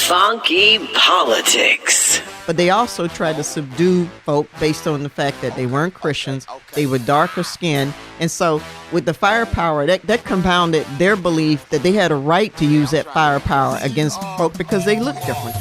Funky politics. But they also tried to subdue folk based on the fact that they weren't Christians, they were darker skinned. And so with the firepower, that compounded their belief that they had a right to use that firepower against folk because they look different.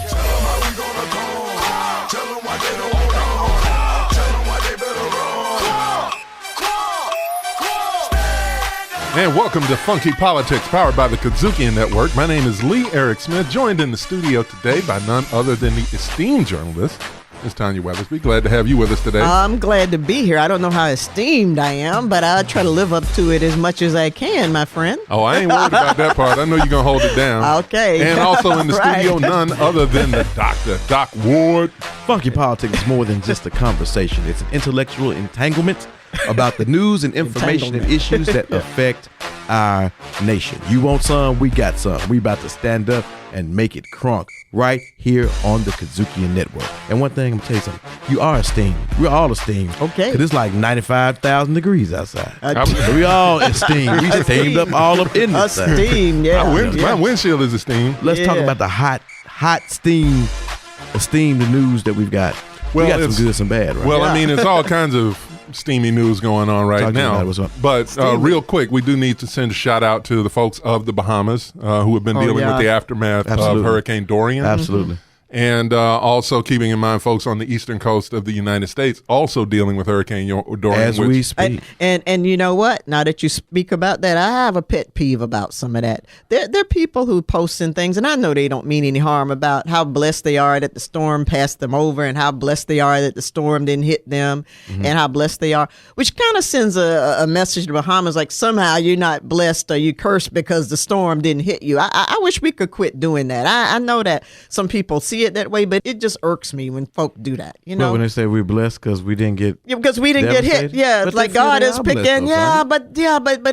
And welcome to Funky Politics, powered by the KUDZUKIAN Network. My name is Lee Eric Smith, joined in the studio today by none other than the esteemed journalist, Ms. Tanya Weathersby. Glad to have you with us today. I'm glad to be here. I don't know how esteemed I am, but I'll try to live up to it as much as I can, my friend. Oh, I ain't worried about that part. I know you're going to hold it down. Okay. And also in the studio, none other than the doctor, Doc Ward. Funky Politics is more than just a conversation. It's an intellectual entanglement about the news and information and issues that affect our nation. You want some? We got some. We about to stand up and make it crunk right here on the KUDZUKIAN Network. And one thing, I'm going to tell you something. You are esteemed. We're all esteemed. Okay. Because it's like 95,000 degrees outside. We all esteemed. We steamed up all up in this thing. Esteemed, yeah. My windshield is esteemed. Let's talk about the hot esteemed news that we've got. Well, we got some good, some bad, right? Well, I mean, it's all kinds of steamy news going on right now. But real quick, we do need to send a shout out to the folks of the Bahamas who have been dealing with the aftermath of Hurricane Dorian. Absolutely. And also keeping in mind folks on the eastern coast of the United States also dealing with Hurricane Dorian. As we speak. And you know what? Now that you speak about that, I have a pet peeve about some of that. There are people who posting things, and I know they don't mean any harm, about how blessed they are that the storm passed them over and how blessed they are that the storm didn't hit them and how blessed they are, which kind of sends a message to Bahamas like somehow you're not blessed or you cursed because the storm didn't hit you. I wish we could quit doing that. I know that some people see it that way, but it just irks me when folk do that. You know, when they say we're blessed because we didn't get because we didn't get hit. Yeah, it's like God is picking. But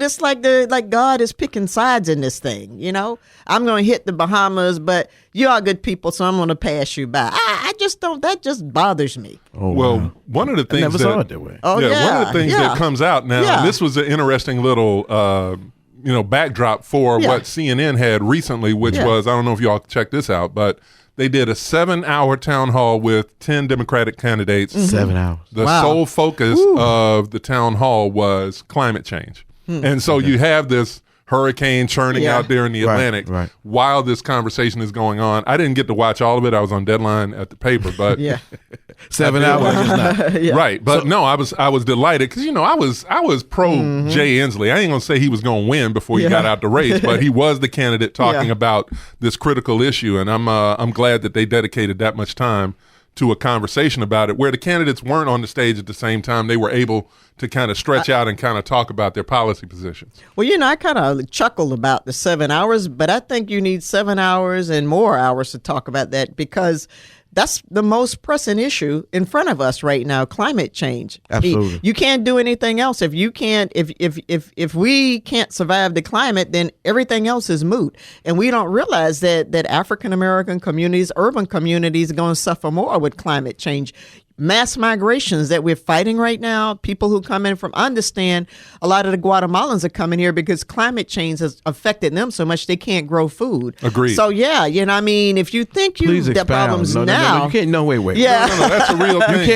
it's like God is picking sides in this thing. You know, I'm going to hit the Bahamas, but you are good people, so I'm going to pass you by. I just don't. That just bothers me. Oh, well, one of the things I never saw it that way. Oh, one of the things that comes out now. And this was an interesting little. Backdrop for what CNN had recently, which was, I don't know if y'all checked this out, but they did a 7-hour town hall with 10 Democratic candidates. 7 hours. The sole focus of the town hall was climate change. And so you have this hurricane churning out there in the Atlantic while this conversation is going on. I didn't get to watch all of it. I was on deadline at the paper, but 7 hours. Right. But no, I was delighted because, I was pro Jay Inslee. I ain't gonna say he was gonna win before he got out the race, but he was the candidate talking about this critical issue, and I'm glad that they dedicated that much time to a conversation about it, where the candidates weren't on the stage at the same time. They were able to kind of stretch out and kind of talk about their policy positions. Well, I kind of chuckled about the 7 hours, but I think you need 7 hours and more hours to talk about that because that's the most pressing issue in front of us right now, climate change. Absolutely. You can't do anything else. If you can't, if we can't survive the climate, then everything else is moot. And we don't realize that African-American communities, urban communities are going to suffer more with climate change. Mass migrations that we're fighting right now, people who come in from, understand a lot of the Guatemalans are coming here because climate change has affected them so much they can't grow food. Agreed. So if you think the problem's now. No, you can't, wait. Yeah. No, that's a real thing.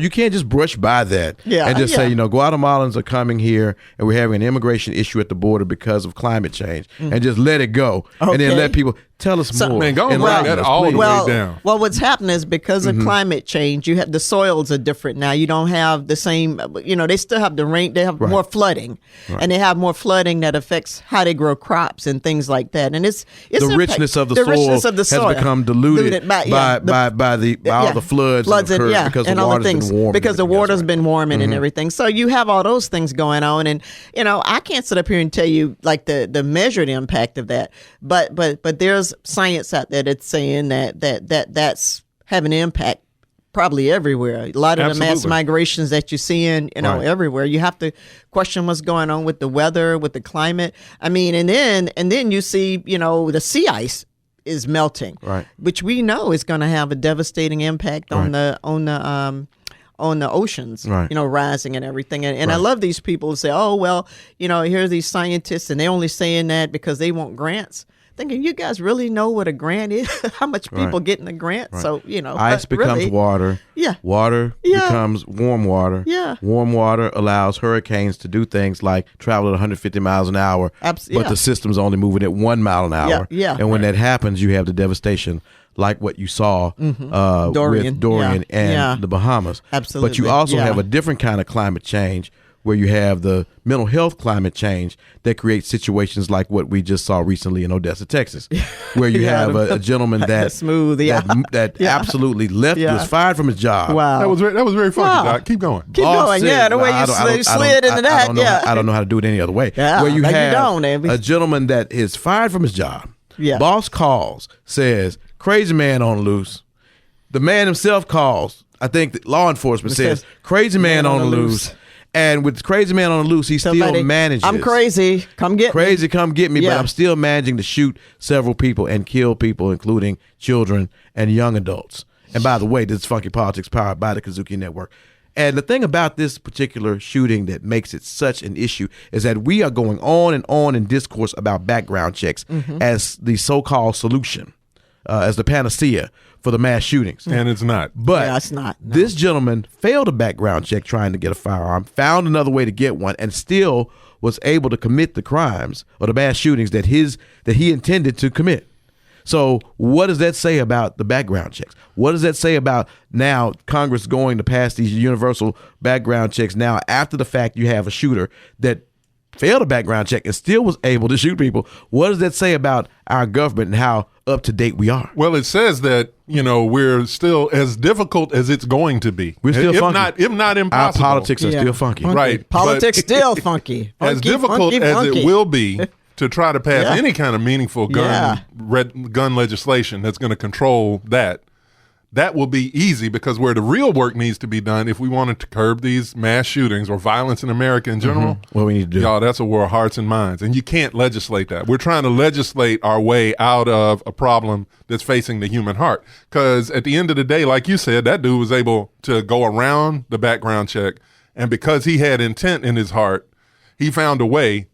You can't just brush by that and just say, Guatemalans are coming here and we're having an immigration issue at the border because of climate change and just let it go. And then let people tell us more. Man, go and write that all the way down. Well, what's happening is because of climate change, you have the soils are different now. You don't have the same, they still have the rain. They have more flooding, and they have more flooding that affects how they grow crops and things like that. And it's the richness of the soil has become diluted by all the floods that occurred because the water's been warming. Because the water's been warming and everything. So you have all those things going on, and I can't sit up here and tell you like the measured impact of that, but there's science out there that's saying that's having an impact probably everywhere. A lot of the mass migrations that you see everywhere, you have to question what's going on with the weather, with the climate. I mean, and then you see, the sea ice is melting, which we know is going to have a devastating impact on the oceans, rising and everything. And I love these people who say, oh, well, here's these scientists and they're only saying that because they want grants. thinking, you guys really know what a grant is? How much people get in a grant? Right. So, you know. Ice becomes really, water. Yeah. Water Yeah. becomes warm water. Yeah. Warm water allows hurricanes to do things like travel at 150 miles an hour, but yeah. the system's only moving at 1 mile an hour. Yeah. And when that happens, you have the devastation like what you saw Dorian. with Dorian Yeah. and Yeah. the Bahamas. Absolutely. But you also Yeah. have a different kind of climate change where you have the mental health climate change that creates situations like what we just saw recently in Odessa, Texas, where you Yeah. have a gentleman that Smooth, yeah. that Yeah. absolutely left, Yeah. was fired from his job. Wow. That was very funky, Wow. Doc. Keep going. Keep going. Said, Yeah, the way I you don't- I don't- slid into that. I don't know, Yeah. I don't know how to do it any other way. Yeah, where you like you have don't, Abby. a gentleman that is fired from his job. Yeah. Boss calls, says, crazy man on the loose. The man himself calls. I think that law enforcement says, crazy man on the loose. And with crazy man on the loose, he still manages. I'm crazy. Come get me. Crazy, come get me. But Yeah. I'm still managing to shoot several people and kill people, including children and young adults. And by the way, this is Funky Politics powered by the KUDZUKIAN Network. And the thing about this particular shooting that makes it such an issue is that we are going on in discourse about background checks as the so-called solution, as the panacea for the mass shootings. And it's not. But Yeah, it's not. No. this gentleman failed a background check trying to get a firearm, found another way to get one, and still was able to commit the crimes or the mass shootings that he intended to commit. So what does that say about the background checks? What does that say about now Congress going to pass these universal background checks now after the fact you have a shooter that failed a background check and still was able to shoot people? What does that say about our government and how up to date we are? Well, it says that, we're still as difficult as it's going to be. We're still funky. If not Our impossible. politics are Yeah. still funky. Funky. Right, Politics but- still funky. As Funky, difficult funky, as funky. it will be to try to pass Yeah. any kind of meaningful gun legislation that's going to control that will be easy, because where the real work needs to be done if we wanted to curb these mass shootings or violence in America in general, What we need to do. y'all, that's a war of hearts and minds. And you can't legislate that. We're trying to legislate our way out of a problem that's facing the human heart. Because at the end of the day, like you said, that dude was able to go around the background check. And because he had intent in his heart, he found a way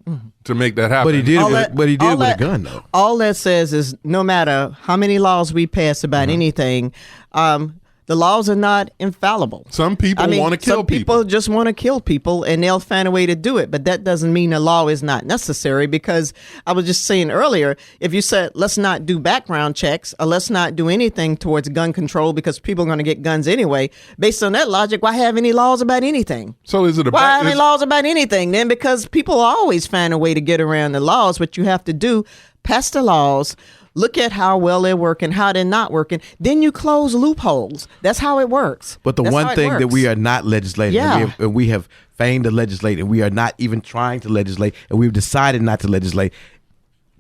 to make that happen. But he did All it with, that- but he did all it with that- a gun, though. All that says is no matter how many laws we pass about anything, the laws are not infallible. Some people want to kill some people just want to kill people, and they'll find a way to do it. But that doesn't mean the law is not necessary, because I was just saying earlier, if you said, let's not do background checks or let's not do anything towards gun control because people are going to get guns anyway, based on that logic, why have any laws about anything? So is it a Why have any laws about anything then? Because people always find a way to get around the laws. What you have to do, pass the laws, look at how well they're working, how they're not working. Then you close loopholes. That's how it works. But the That's one how it thing that works. we are not legislating, Yeah. and we have feigned to legislate, and we are not even trying to legislate, and we've decided not to legislate.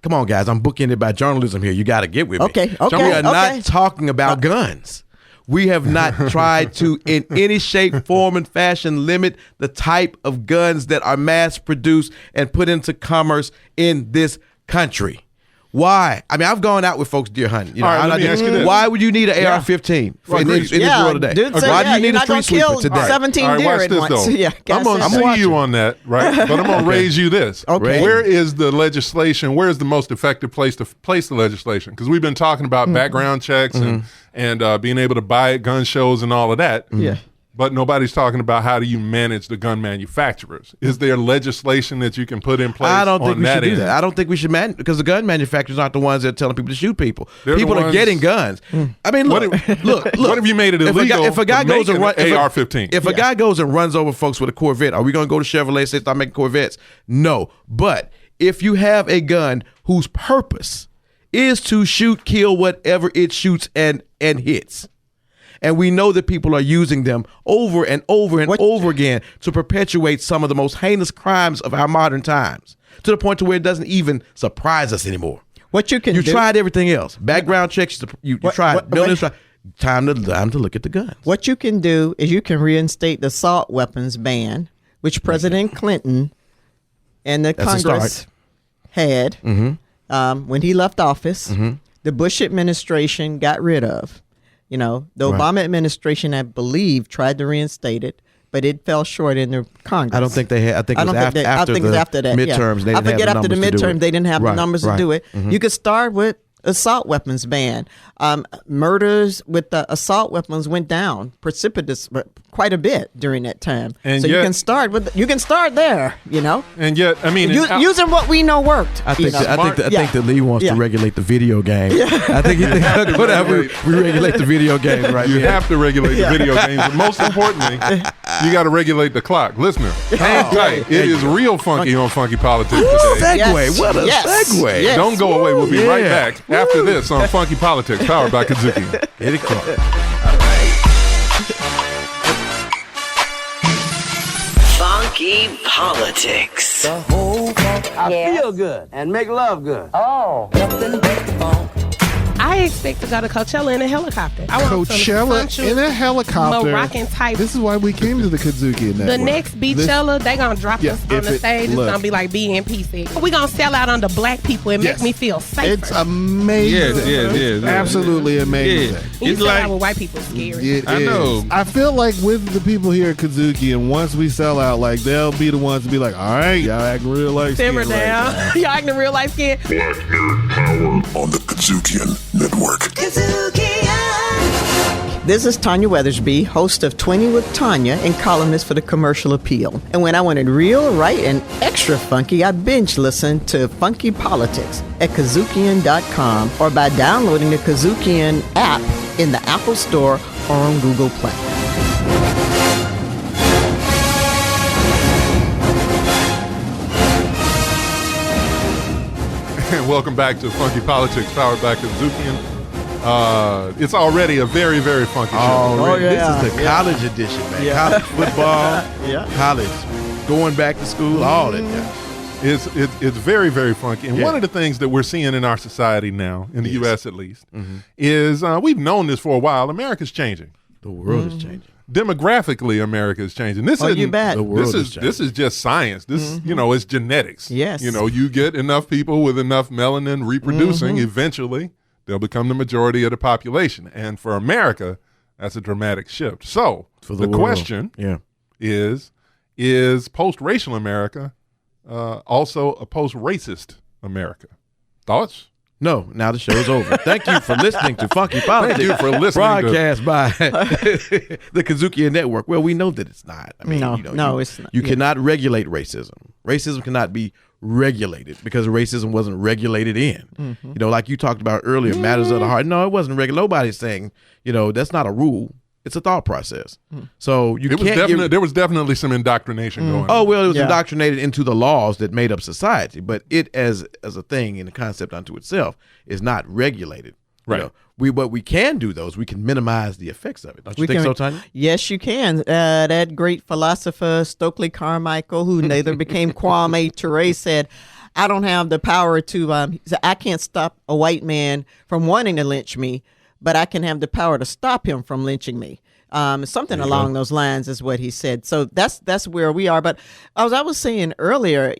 Come on, guys. I'm bookended by journalism here. You got to get with me. Okay, We are okay. not talking about guns. We have not tried to, in any shape, form, and fashion, limit the type of guns that are mass produced and put into commerce in this country. Why? I mean, I've gone out with folks deer hunting. All right, let me ask you this. Why would you need an AR-15 Well, in this Yeah, world today? dude said, Why do yeah, you need you're a not gonna street sweeper kill today? 17 All right, deer watch at this once. though. Yeah, I'm going to guys, see you on that, right? But I'm going to raise you this. Okay. Where is the legislation? Where is the most effective place to place the legislation? Because we've been talking about background checks and being able to buy at gun shows and all of that. Yeah. But nobody's talking about how do you manage the gun manufacturers. Is there legislation that you can put in place? I don't think on we should that do end? that. I don't think we should because the gun manufacturers aren't the ones that are telling people to shoot people. They're the People are ones- getting guns. I mean, look, look. What if you made it illegal If a guy to goes make and run, an AR-15? If a guy goes and runs over folks with a Corvette, are we going to go to Chevrolet and say start making Corvettes? No. But if you have a gun whose purpose is to shoot, kill whatever it shoots and hits. And we know that people are using them over and over and over again to perpetuate some of the most heinous crimes of our modern times, to the point to where it doesn't even surprise us anymore. What you can You do, tried everything else. Background checks, you tried. Buildings, time to look at the guns. What you can do is you can reinstate the assault weapons ban, which President Clinton and the That's a Congress start. had when he left office. The Bush administration got rid of. You know, the Right. Obama administration, I believe, tried to reinstate it. but it fell short in the Congress. I don't think they had. I think it was after the midterms. They didn't have the numbers to do it. They didn't have the numbers to do it. You could start with assault weapons ban. Murders with the assault weapons went down quite a bit during that time. And so yet, you can start there, And yet, I mean, using what we know worked. I think that Lee wants to regulate the video game. I think he thinks whatever we regulate the video game right. You have to regulate the video games, but most importantly, you got to regulate the clock. Listener, hang tight. It is real funky on Funky Politics today. Segue. What a segue. Yes. Don't go away. We'll be right back after this on Funky Politics, powered by KUDZUKIAN. Hit it clock. Funky Politics. I feel good and make love good. I expect to go to Coachella in a helicopter. I want some Coachella sensual in a helicopter. Moroccan type. This is why we came to the KUDZUKIAN Network. The next Beachella, they gonna drop us on the stage. It's look. gonna be like BNP said. We gonna sell out under black people and make me feel safer. It's amazing. Yes. Absolutely amazing. You It's sell like out with white people scary. It I is. know. I feel like with the people here at KUDZUKIAN, once we sell out, like they'll be the ones to be like, all right, y'all acting real like Simmer down. Y'all acting real light skin. Black Nerd Power on the KUDZUKIAN Network. This is Tanya Weathersby, host of 20 with Tanya and columnist for the Commercial Appeal. And when I wanted real, right, and extra funky, I binge listened to Funky Politics at KUDZUKIAN.com or by downloading the KUDZUKIAN app in the Apple Store or on Google Play. And welcome back to Funky Politics, powered by KUDZUKIAN. It's already a very, very funky show. This is the college edition, man. College football, college, going back to school, all that. It's very, very funky. And one of the things that we're seeing in our society now, in the U.S. at least, is we've known this for a while. America's changing. The world is changing. Demographically, America is changing. This you bet. The world this is just science. This it's genetics. Yes. You get enough people with enough melanin reproducing, eventually they'll become the majority of the population. And for America, that's a dramatic shift. So the question is post-racial America also a post-racist America? Thoughts? No, now the show's over. Thank you for listening to Funky Politics. Thank you for listening. Broadcast by the KUDZUKIAN Network. Well, we know that it's not. I mean, it's not. You cannot regulate racism. Racism cannot be regulated because racism wasn't regulated in. Like you talked about earlier, matters of the heart. No, it wasn't regulated. Nobody's saying, that's not a rule. It's a thought process. So there was definitely some indoctrination going on. Oh, well, it was indoctrinated into the laws that made up society, but it as a thing and a concept unto itself is not regulated. Right. What we can do, though, is we can minimize the effects of it. Don't you think so, Tanya? Yes, you can. That great philosopher, Stokely Carmichael, who later became Kwame Ture, said, I don't have the power to, I can't stop a white man from wanting to lynch me, but I can have the power to stop him from lynching me. Something along those lines is what he said. So that's where we are. But as I was saying earlier,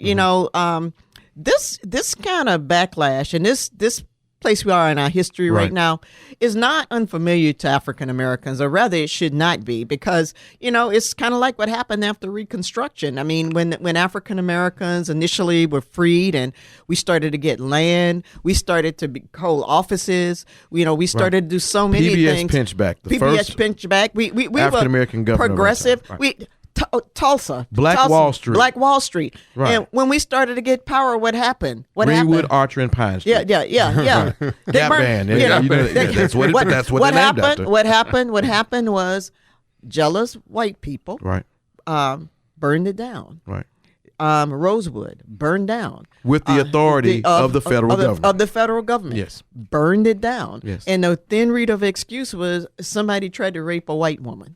this kind of backlash and this place we are in our history right now is not unfamiliar to African Americans, or rather it should not be, because, it's kind of like what happened after Reconstruction. I mean, when African Americans initially were freed and we started to get land, we started to hold offices, we started to do so many things. Pinchback. PBS Pinchback. We African American governor. Progressive. Tulsa. Wall Street. Black Wall Street. Right. And when we started to get power, what happened? Greenwood, Archer, and Pine Street. Yeah. Gap Band. That's what they're named after. What happened was jealous white people burned it down. Right. Rosewood burned down. With the authority of the federal government. Of the federal government. Yes. Burned it down. Yes. And the thin reed of excuse was somebody tried to rape a white woman.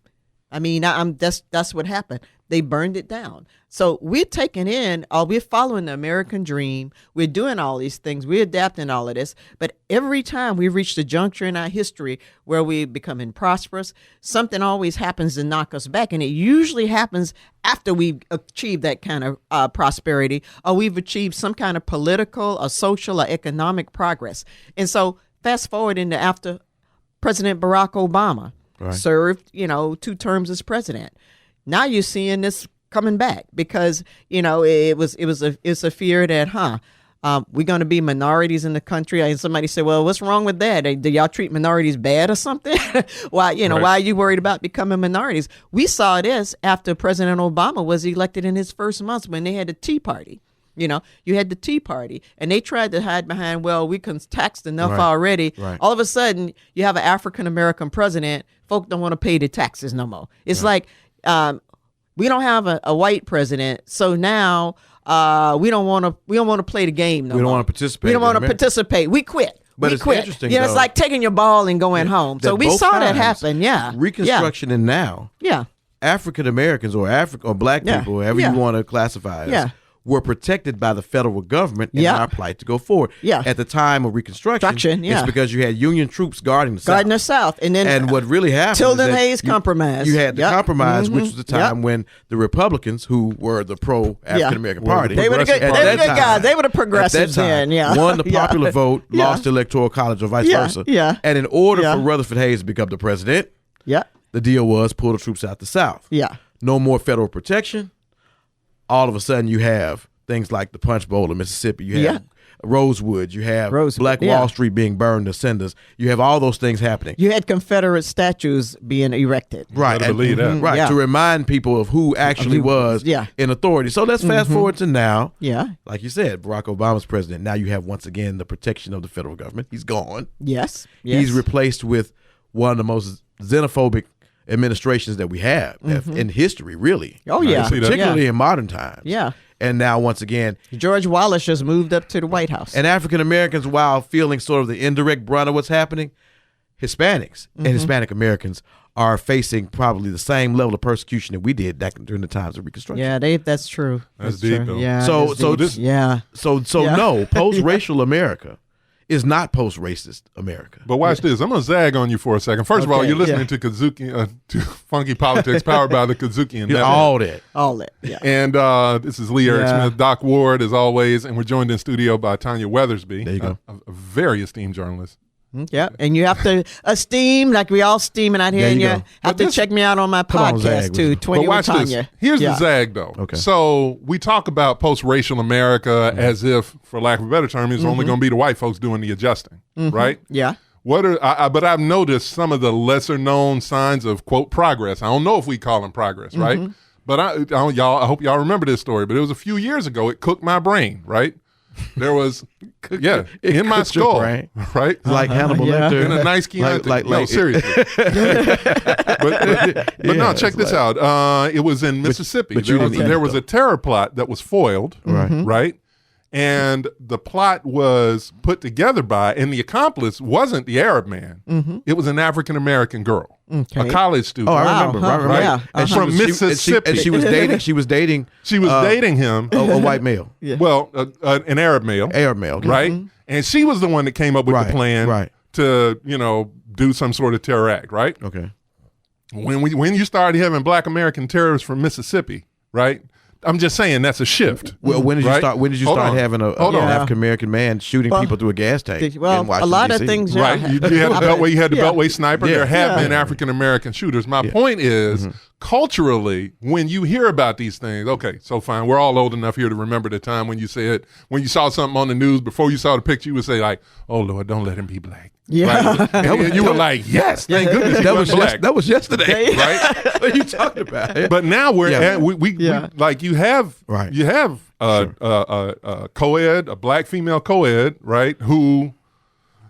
I mean, that's what happened. They burned it down. So we're taking in, we're following the American dream. We're doing all these things. We're adapting all of this. But every time we reach the juncture in our history where we're becoming prosperous, something always happens to knock us back. And it usually happens after we've achieved that kind of prosperity, or we've achieved some kind of political or social or economic progress. And so fast forward into after President Barack Obama served, 2 terms as president. Now you're seeing this coming back because, it's a fear that, we're going to be minorities in the country. And somebody said, well, what's wrong with that? Do y'all treat minorities bad or something? Why are you worried about becoming minorities? We saw this after President Obama was elected in his first months when they had the Tea Party. You had the Tea Party, and they tried to hide behind, well, we can tax enough already. Right. All of a sudden, you have an African-American president. Folk don't want to pay the taxes no more. It's like we don't have a white president, so now we don't want to play the game no more. We don't want to participate. We don't want to participate. We quit. But we it's quit. interesting. It's like taking your ball and going home. So we saw that happen. Yeah. Reconstruction and now. Yeah. African Americans or black people, however you want to classify us, were protected by the federal government in our plight to go forward. Yeah. At the time of Reconstruction, it's because you had Union troops guarding the South. And what really happened Tilden Hayes Compromise. You had the compromise, which was the time when the Republicans, who were the pro-African American party. They were the good guys. They were the progressives then. Won the popular vote, lost the Electoral College or vice versa. Yeah. And in order for Rutherford Hayes to become the president, the deal was pull the troops out the South. Yeah. No more federal protection. All of a sudden you have things like the Punch Bowl of Mississippi. You have Rosewood. You have Black Wall Street being burned to cinders. You have all those things happening. You had Confederate statues being erected. Right. I believe that. Right. To remind people of who actually was in authority. So let's fast forward to now. Yeah. Like you said, Barack Obama's president. Now you have once again the protection of the federal government. He's gone. Yes. He's replaced with one of the most xenophobic administrations that we have in history, really. Oh, yeah. Particularly in modern times. Yeah. And now, once again, George Wallace just moved up to the White House. And African Americans, while feeling sort of the indirect brunt of what's happening, Hispanics and Hispanic Americans are facing probably the same level of persecution that we did back during the times of Reconstruction. Yeah, that's true. That's deep, true. though. Yeah. So no, post-racial America is not post-racist America. But watch this. I'm going to zag on you for a second. First of all, you're listening to to Funky Politics, powered by the KUDZUKIAN Network. All that. Yeah. And this is Lee Eric Smith, Doc Ward, as always, and we're joined in studio by Tanya Weathersby, there you go. a very esteemed journalist. Yeah, and you have to esteem, like we all steaming out here, and you have to check me out on my podcast too, 20 with Tanya. This. Here's the zag, though. Okay. So we talk about post-racial America as if, for lack of a better term, it's only going to be the white folks doing the adjusting, right? Yeah. But I've noticed some of the lesser-known signs of, quote, progress. I don't know if we call them progress, right? But I hope y'all remember this story, but it was a few years ago. It cooked my brain, right? There was, in my skull, right? Like Hannibal Lecter. In a nice Chianti. No, seriously. but no, check this out. It was in Mississippi. There was a terror plot that was foiled, right? And the plot was put together by, and the accomplice wasn't the Arab man. It was an African-American girl, a college student. Oh, I remember. Right? Yeah. And from Mississippi. And she was dating. She was dating him. A white male. Yeah. Well, an Arab male. Okay. Right? And she was the one that came up with the plan to, do some sort of terror act, right? Okay. When you started having Black American terrorists from Mississippi, right? I'm just saying that's a shift. Well, when did you start? When did you start having an African American man shooting people through a gas tank? Well, in Washington, a lot DC? of things. Right, you had the Beltway. You had the Beltway sniper. Yeah. There have been African American shooters. My point is, culturally, when you hear about these things, okay, so fine. We're all old enough here to remember the time when you saw something on the news before you saw the picture, you would say like, "Oh Lord, don't let him be black." Yeah, right? and you were like, "Yes, thank goodness he was black." That was yesterday, right? What are you talking about? But now we're at, we like you have a co-ed, a black female co-ed, right? Who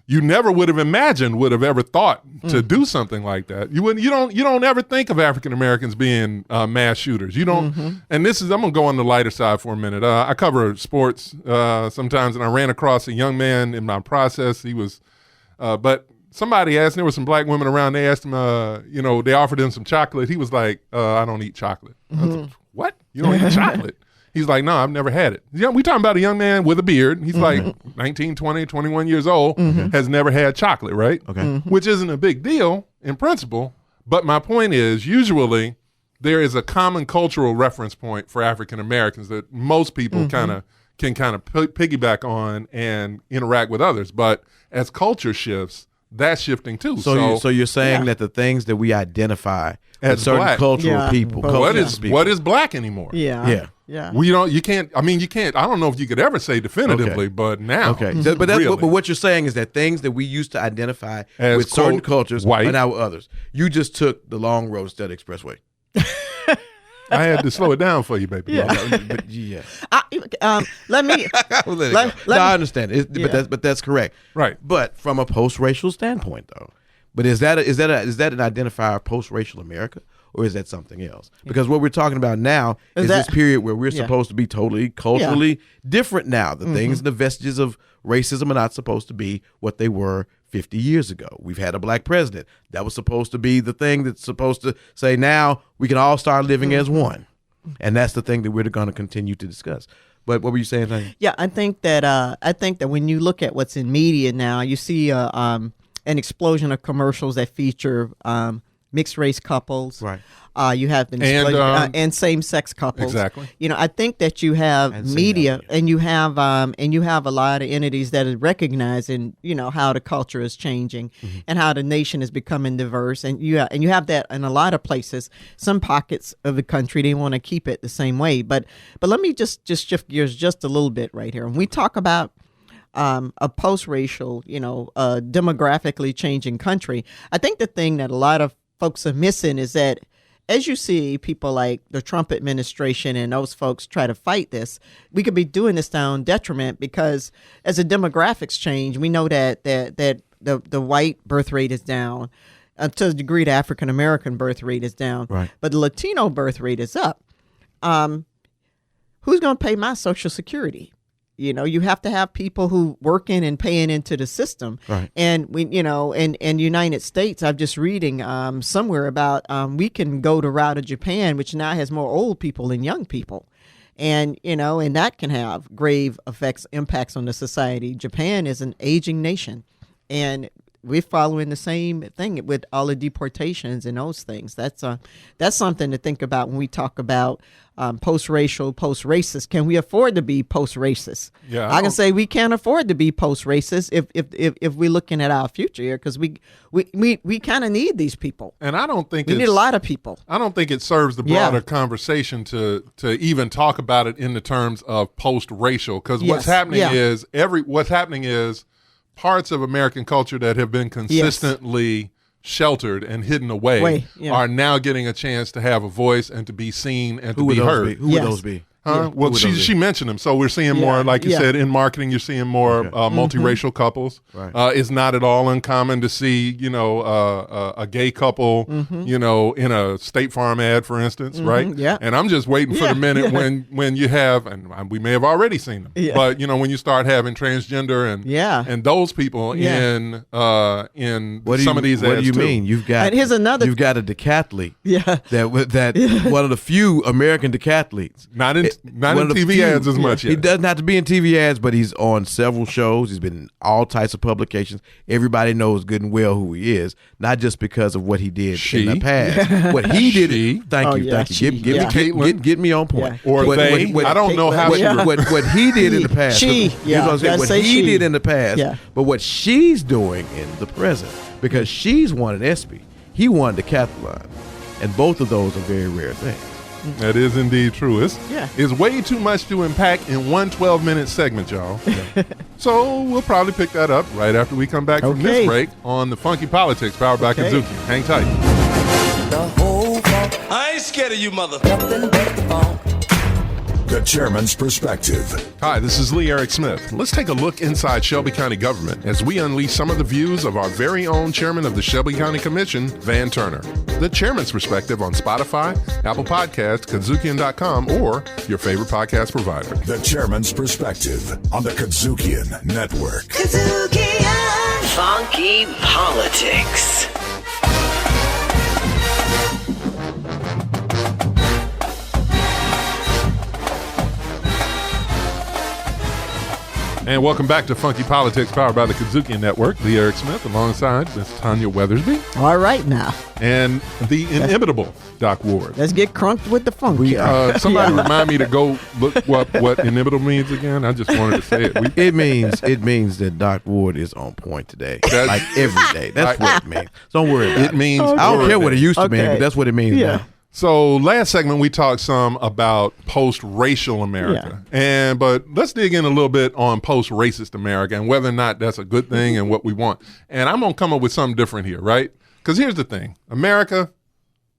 you never would have imagined would have ever thought to do something like that. You don't ever think of African Americans being mass shooters. You don't. And this is, I'm gonna go on the lighter side for a minute. I cover sports sometimes, and I ran across a young man in my process. He was, but somebody asked, and there were some black women around. They asked him, they offered him some chocolate. He was like, I don't eat chocolate. I was like, what? You don't eat chocolate? He's like, no, I've never had it. Yeah, we talking about a young man with a beard. He's like 19, 20, 21 years old, has never had chocolate, right? Okay. Which isn't a big deal in principle. But my point is, usually there is a common cultural reference point for African Americans that most people can piggyback on and interact with others. But as culture shifts, that's shifting too. So you're saying that the things that we identify as certain black. cultural people, what is black anymore? Yeah. You can't. I don't know if you could ever say definitively, but now. Okay. But what you're saying is that things that we used to identify as with certain cultures white are now with others. You just took the long road instead of expressway. I had to slow it down for you, baby. Yeah. Let me. I understand it, but that's correct. Right. But from a post-racial standpoint, though, but is that an identifier of post-racial America, or is that something else? Because what we're talking about now is this period where we're supposed to be totally culturally different now. The things, the vestiges of racism are not supposed to be what they were 50 years ago. We've had a black president. That was supposed to be the thing that's supposed to say now we can all start living as one. And that's the thing that we're going to continue to discuss. But what were you saying, Tanya? Yeah, I think that when you look at what's in media now, you see an explosion of commercials that feature mixed race couples. Right. You have an explosion and same sex couples. Exactly. I think that you have media and you have a lot of entities that are recognizing how the culture is changing and how the nation is becoming diverse, and you have that in a lot of places. Some pockets of the country, they want to keep it the same way, but let me just shift gears just a little bit right here. When we talk about a post-racial, demographically changing country, I think the thing that a lot of folks are missing is that as you see people like the Trump administration and those folks try to fight this, we could be doing this down detriment, because as the demographics change, we know that the white birth rate is down. To a degree, the African American birth rate is down, right, but the Latino birth rate is up. Who's going to pay my Social Security? You have to have people who working and paying into the system. Right. And we, in United States, I'm just reading somewhere about we can go the route of Japan, which now has more old people than young people. And, and that can have grave impacts on the society. Japan is an aging nation, and we're following the same thing with all the deportations and those things. That's something to think about when we talk about post-racial, post-racist. Can we afford to be post-racist? Yeah, I can say we can't afford to be post-racist if we're looking at our future here, because we kind of need these people. And I don't think we need a lot of people. I don't think it serves the broader conversation to even talk about it in the terms of post-racial, because what's happening is parts of American culture that have been consistently sheltered and hidden away are now getting a chance to have a voice and to be seen and to be heard. Who would those be? Well, she mentioned them. So we're seeing more, like you said, in marketing, you're seeing more multiracial couples. Right. It's not at all uncommon to see, a gay couple, in a State Farm ad, for instance, right? Yeah. And I'm just waiting for the minute when you have, and we may have already seen them, but when you start having transgender and those people in some of these ads. What do you mean? You've got here's another. You've got a decathlete. Yeah. That one of the few American decathletes. Not in TV ads as much yet. He doesn't have to be in TV ads, but he's on several shows. He's been in all types of publications. Everybody knows good and well who he is, not just because of what he did in the past. What he did. Thank you. Get me on point. Yeah. Or I don't know how. What he did in the past. What he did in the past. Yeah. But what she's doing in the present, because she's won an ESPY. He won the decathlon, and both of those are very rare things. That is indeed true. It's way too much to unpack in one 12-minute segment, y'all. So we'll probably pick that up right after we come back from this break on the Funky Politics, powered by KUDZUKIAN. Hang tight. I ain't scared of you, mother. The Chairman's Perspective. Hi, this is Lee Eric Smith. Let's take a look inside Shelby County government as we unleash some of the views of our very own chairman of the Shelby County Commission, Van Turner. The Chairman's Perspective on Spotify, Apple Podcasts, KUDZUKIAN.com, or your favorite podcast provider. The Chairman's Perspective on the KUDZUKIAN Network. KUDZUKIAN. Funky Politics. And welcome back to Funky Politics, powered by the KUDZUKIAN Network. Lee Eric Smith, alongside Miss Tanya Weathersby. All right now. And the inimitable Doc Ward. Let's get crunked with the funk. Somebody remind me to go look what inimitable means again. I just wanted to say it. It means that Doc Ward is on point today. Like every day. That's what it means. Don't worry about it. It means I don't care what it used to mean, but that's what it means now. So last segment we talked some about post-racial America, but let's dig in a little bit on post-racist America and whether or not that's a good thing and what we want. And I'm gonna come up with something different here, right? Because here's the thing: America,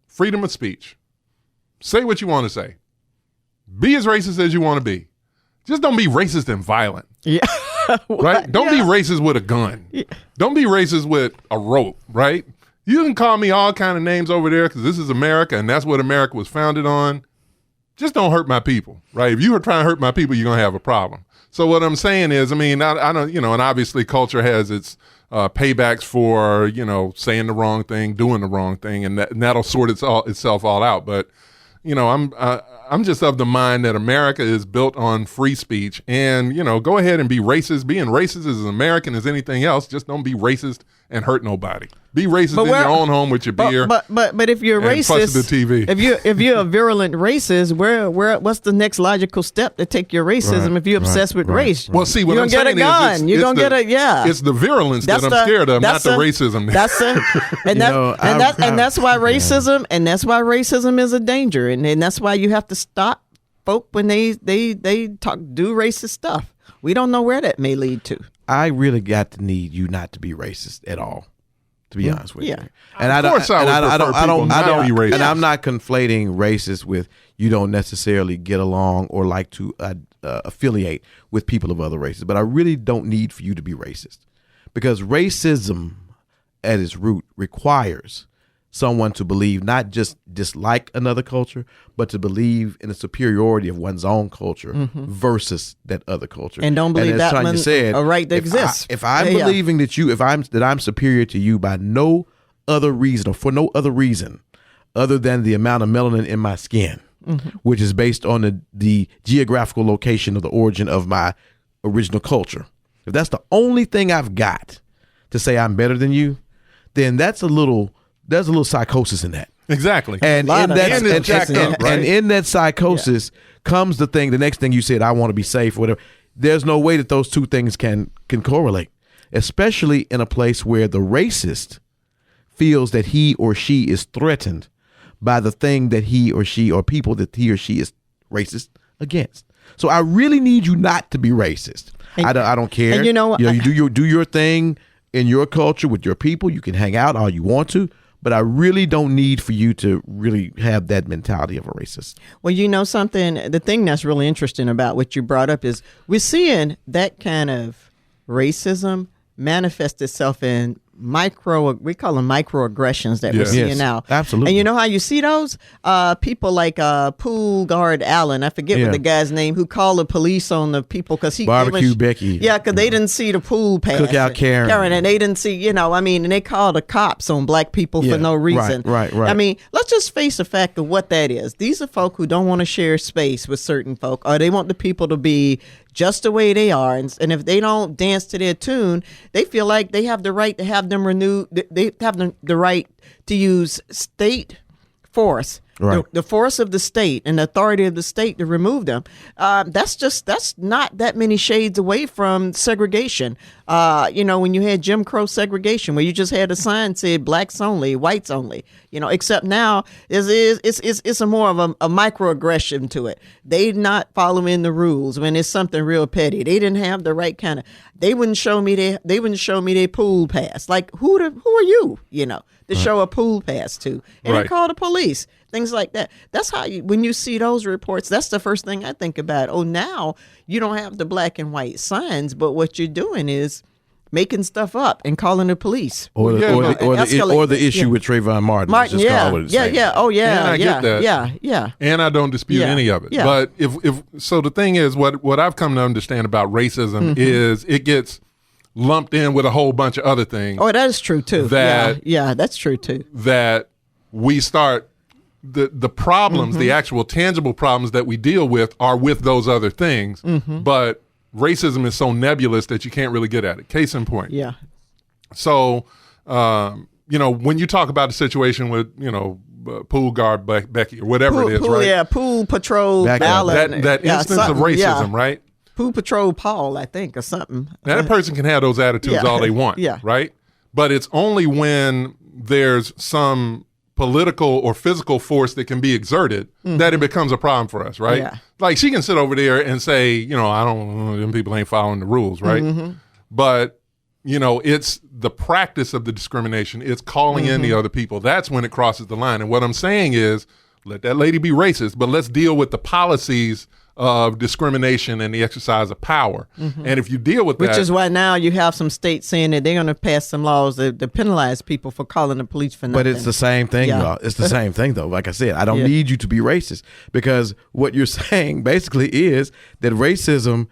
freedom of speech. Say what you want to say. Be as racist as you want to be. Just don't be racist and violent. Yeah. Right? Don't be racist with a gun. Yeah. Don't be racist with a rope. Right? You can call me all kind of names over there because this is America and that's what America was founded on. Just don't hurt my people, right? If you are trying to hurt my people, you're going to have a problem. So what I'm saying is, I mean, I don't, and obviously culture has its paybacks for, saying the wrong thing, doing the wrong thing, and that'll sort itself all out. But, I'm just of the mind that America is built on free speech and, go ahead and be racist. Being racist is as American as anything else. Just don't be racist and hurt nobody. Be racist in your own home with your beer. But if you're racist, fuss the TV. if you're a virulent racist, what's the next logical step to take your racism if you're obsessed with race? Well, see, what you're I'm gonna saying get a gun. is You're gonna get a It's the virulence that I'm scared of, not the racism. That's why racism is a danger, and that's why you have to stop folk when they do racist stuff. We don't know where that may lead to. I really got to need you not to be racist at all, to be honest with you. And I don't be racist. And I'm not conflating racist with you don't necessarily get along or like to affiliate with people of other races. But I really don't need for you to be racist, because racism at its root requires someone to believe not just dislike another culture, but to believe in the superiority of one's own culture versus that other culture. And don't believe that one a right that exists. If I'm believing that I'm superior to you by no other reason or for no other reason other than the amount of melanin in my skin, which is based on the geographical location of the origin of my original culture. If that's the only thing I've got to say I'm better than you, then there's a little psychosis in that. Exactly. And in that psychosis comes the next thing you said, I want to be safe or whatever. There's no way that those two things can correlate, especially in a place where the racist feels that he or she is threatened by the thing that he or she or people that he or she is racist against. So I really need you not to be racist. I don't care. And you do your thing in your culture with your people. You can hang out all you want to, but I really don't need for you to really have that mentality of a racist. Well, you know something, the thing that's really interesting about what you brought up is we're seeing that kind of racism manifest itself in we call them microaggressions that we're seeing now. Absolutely. And you know how you see those? People like Pool Guard Allen, I forget what the guy's name, who called the police on the people because Barbecue Becky. Yeah, because they didn't see the pool pass. Cookout Karen. And they didn't see, and they called the cops on black people for no reason. Right. I mean, let's just face the fact of what that is. These are folk who don't want to share space with certain folk, or they want the people to be just the way they are. And if they don't dance to their tune, they feel like they have the right to have them renewed. They have the right to use state force, the force of the state and the authority of the state to remove them. That's not that many shades away from segregation. When you had Jim Crow segregation, where you just had a sign said blacks only, whites only, except now it's a more of a microaggression to it. They not following the rules when it's something real petty. They didn't have the right kind of, they wouldn't show me their pool pass. Like who are you, to show a pool pass to? And they call the police. Things like that. That's how when you see those reports, that's the first thing I think about. Oh, now you don't have the black and white signs, but what you're doing is making stuff up and calling the police. Or the issue with Trayvon Martin. I get that. Yeah. And I don't dispute any of it. Yeah. But if so, the thing is, what I've come to understand about racism is it gets lumped in with a whole bunch of other things. Oh, that is true too. That's true too. That we start. The problems, the actual tangible problems that we deal with are with those other things. But racism is so nebulous that you can't really get at it. Case in point. Yeah. So, when you talk about the situation with, pool guard Becky or whatever it is, right? Yeah, pool patrol Alan. That instance of racism, right? Pool patrol Paul, I think, or something. Now, that person can have those attitudes all they want, right? But it's only when there's some political or physical force that can be exerted that it becomes a problem for us, right? Yeah. Like she can sit over there and say, them people ain't following the rules, right? But it's the practice of the discrimination. It's calling in the other people. That's when it crosses the line. And what I'm saying is, let that lady be racist, but let's deal with the policies of discrimination and the exercise of power. And if you deal with that... Which is why now you have some states saying that they're going to pass some laws to penalize people for calling the police for nothing. But it's the same thing, though. It's the same thing, though. Like I said, I don't need you to be racist, because what you're saying basically is that racism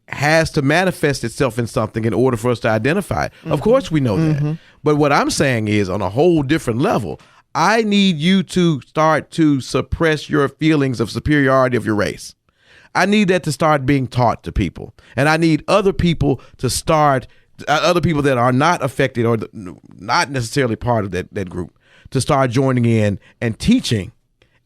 has to manifest itself in something in order for us to identify it. Of course we know that. But what I'm saying is, on a whole different level, I need you to start to suppress your feelings of superiority of your race. I need that to start being taught to people. And I need other people to start, other people that are not affected or not necessarily part of that group, to start joining in and teaching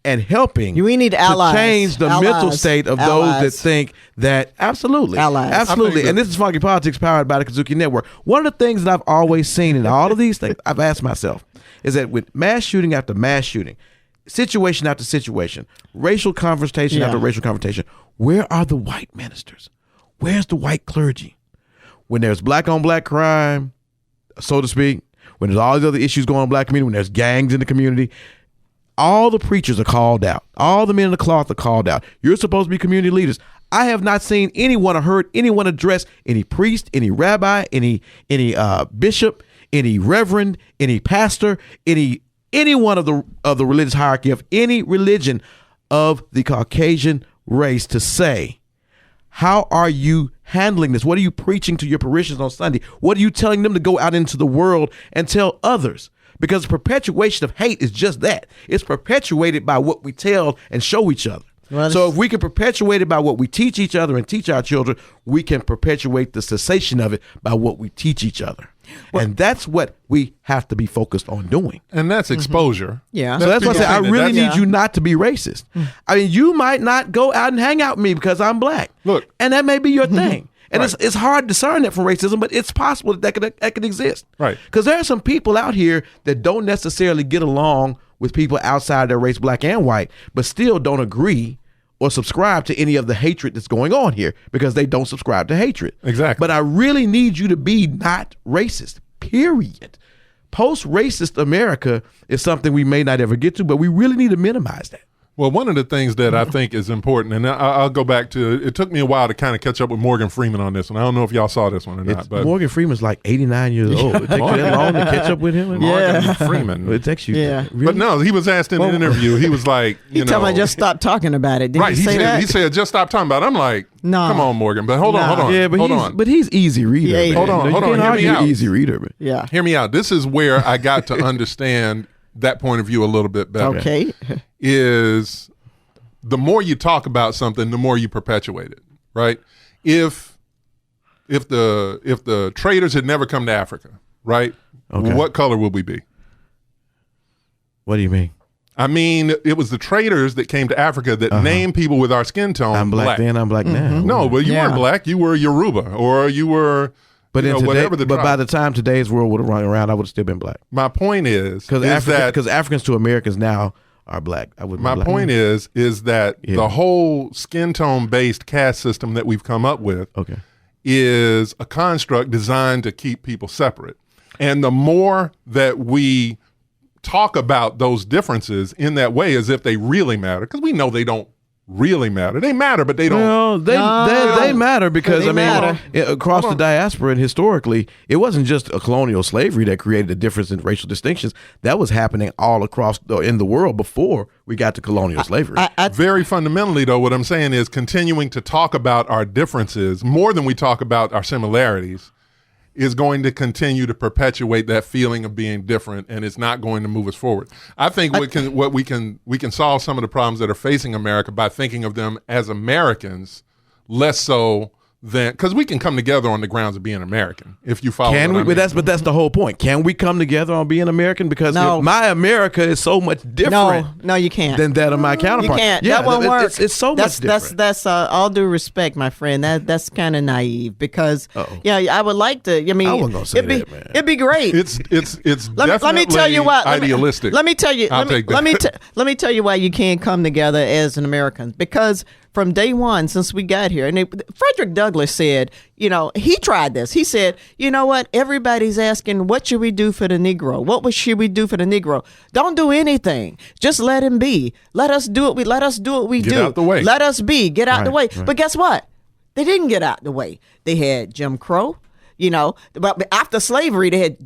and helping. We need allies. To change the mental state of those that think that, absolutely. Allies. Absolutely. And this is Funky Politics, powered by the KUDZUKIAN Network. One of the things that I've always seen in all of these things, I've asked myself, is that with mass shooting after mass shooting, situation after situation, racial confrontation after racial confrontation, where are the white ministers? Where's the white clergy? When there's black on black crime, so to speak, when there's all these other issues going on in the black community, when there's gangs in the community, all the preachers are called out. All the men of the cloth are called out. You're supposed to be community leaders. I have not seen anyone or heard anyone address any priest, any rabbi, any bishop, any reverend, any pastor, any one of the religious hierarchy of any religion of the Caucasian race to say, how are you handling this? What are you preaching to your parishioners on Sunday? What are you telling them to go out into the world and tell others? Because perpetuation of hate is just that. It's perpetuated by what we tell and show each other. Well, so if we can perpetuate it by what we teach each other and teach our children, we can perpetuate the cessation of it by what we teach each other. And that's what we have to be focused on doing. And that's exposure. Yeah. So that's why I say I really need you not to be racist. I mean, you might not go out and hang out with me because I'm black. Look. And that may be your thing. And it's hard to discern that from racism, but it's possible that could exist. Right. Because there are some people out here that don't necessarily get along with people outside their race, black and white, but still don't agree or subscribe to any of the hatred that's going on here because they don't subscribe to hatred. Exactly. But I really need you to be not racist, period. Post-racist America is something we may not ever get to, but we really need to minimize that. Well, one of the things that I think is important, and I'll go back to, it took me a while to kind of catch up with Morgan Freeman on this one. I don't know if y'all saw this one or not. But Morgan Freeman's like 89 years old. It takes you that long to catch up with him? Morgan Freeman. It takes you. Yeah. Really? But no, he was asked in an interview, he was like, He told me just stop talking about it. Did right, he say that? He said, just stop talking about it. I'm like, no. Come on, Morgan. But hold on. Yeah, but he's easy reader. Yeah, hold on. Hear me out. Easy reader. But. Yeah. Hear me out. This is where I got to understand that point of view a little bit better. Okay. Is the more you talk about something, the more you perpetuate it, right? If the traders had never come to Africa, right? Okay. What color would we be? What do you mean? I mean, it was the traders that came to Africa that named people with our skin tone I'm black then, I'm black now. No, but you weren't black. You were Yoruba, or you were, whatever the tribe. But by the time today's world would have run around, I would have still been black. My point is because Africans to Americans now are black. My point is that the whole skin tone based caste system that we've come up with is a construct designed to keep people separate. And the more that we talk about those differences in that way as if they really matter, because we know they don't really matter. They matter, but they don't. Well, they matter because across the diaspora and historically, it wasn't just a colonial slavery that created a difference in racial distinctions. That was happening all across in the world before we got to colonial slavery. Very fundamentally, though, what I'm saying is continuing to talk about our differences more than we talk about our similarities is going to continue to perpetuate that feeling of being different, and it's not going to move us forward. I think we can solve some of the problems that are facing America by thinking of them as Americans, less so then because we can come together on the grounds of being American. If you follow, can we? But that's the whole point. Can we come together on being American? Because my America is so much different. No, you can't. Than that of my counterpart. You can't. Yeah, that won't work. It's so much different. That's all due respect, my friend. That's kind of naive because I would like to. I mean, I wasn't gonna say that, man. It'd be great. It's definitely let me tell you why. Idealistic. Let me tell you. Let me tell you why you can't come together as an American, because from day one since we got here, and Frederick Douglass said, he tried this. He said, you know what? Everybody's asking, what should we do for the Negro? Should we do for the Negro? Don't do anything. Just let him be. Let us do what we do. Get out the way. Let us be. Get out the way. Right. But guess what? They didn't get out the way. They had Jim Crow. But after slavery, they had,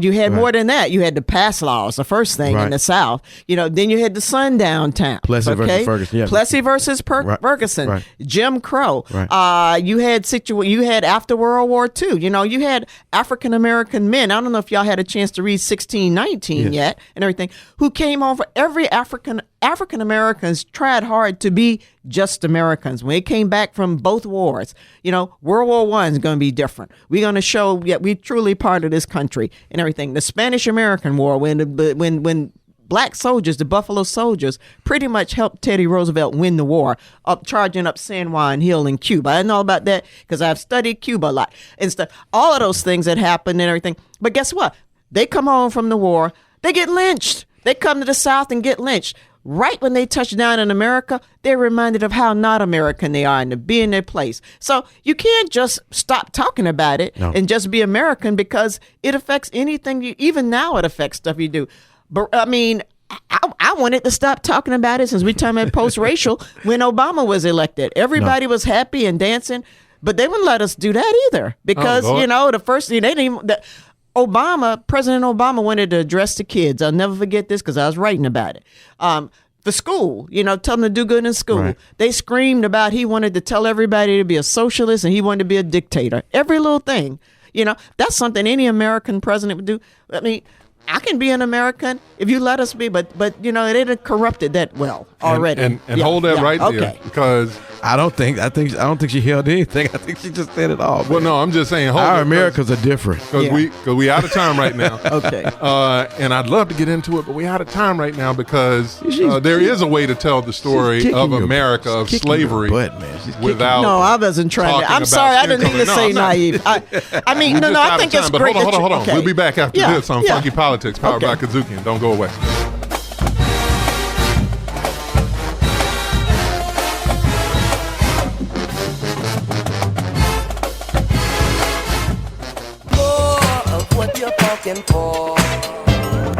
you had more than that. You had the pass laws, the first thing in the South. Then you had the sundown town. Plessy versus Ferguson. Yeah. Plessy versus Ferguson. Right. Jim Crow. Right. You had after World War II. You had African American men. I don't know if y'all had a chance to read 1619 yet and everything. Who came over? Every African Americans tried hard to be just Americans. When they came back from both wars, World War I is going to be different. We're going to show that we truly part of this country and everything. The Spanish-American War, when black soldiers, the Buffalo Soldiers, pretty much helped Teddy Roosevelt win the war, charging up San Juan Hill in Cuba. I know about that because I've studied Cuba a lot and stuff. All of those things that happened and everything. But guess what? They come home from the war, they get lynched. They come to the South and get lynched. Right when they touch down in America, they're reminded of how not American they are and to be in their place. So you can't just stop talking about it and just be American, because it affects anything even now it affects stuff you do. But I mean, I wanted to stop talking about it since we talking about post-racial when Obama was elected. Everybody was happy and dancing, but they wouldn't let us do that either because, the first thing they didn't even... President Obama wanted to address the kids. I'll never forget this because I was writing about it. For school, tell them to do good in school. Right. They screamed about he wanted to tell everybody to be a socialist and he wanted to be a dictator. Every little thing. That's something any American president would do. I mean, I can be an American if you let us be, but it ain't corrupted that well already. And hold that right there, because I don't think she held anything. I think she just said it all. Well, no, I'm just saying our Americas are different because we out of time right now. Okay. And I'd love to get into it, but we out of time right now because there is a way to tell the story of America, of slavery, without. No, I wasn't trying to. I'm sorry, I didn't mean to say naive. I mean, I think it's great. Hold on. Okay. We'll be back after this on Funky Politics, powered by KUDZUKIAN. Don't go away.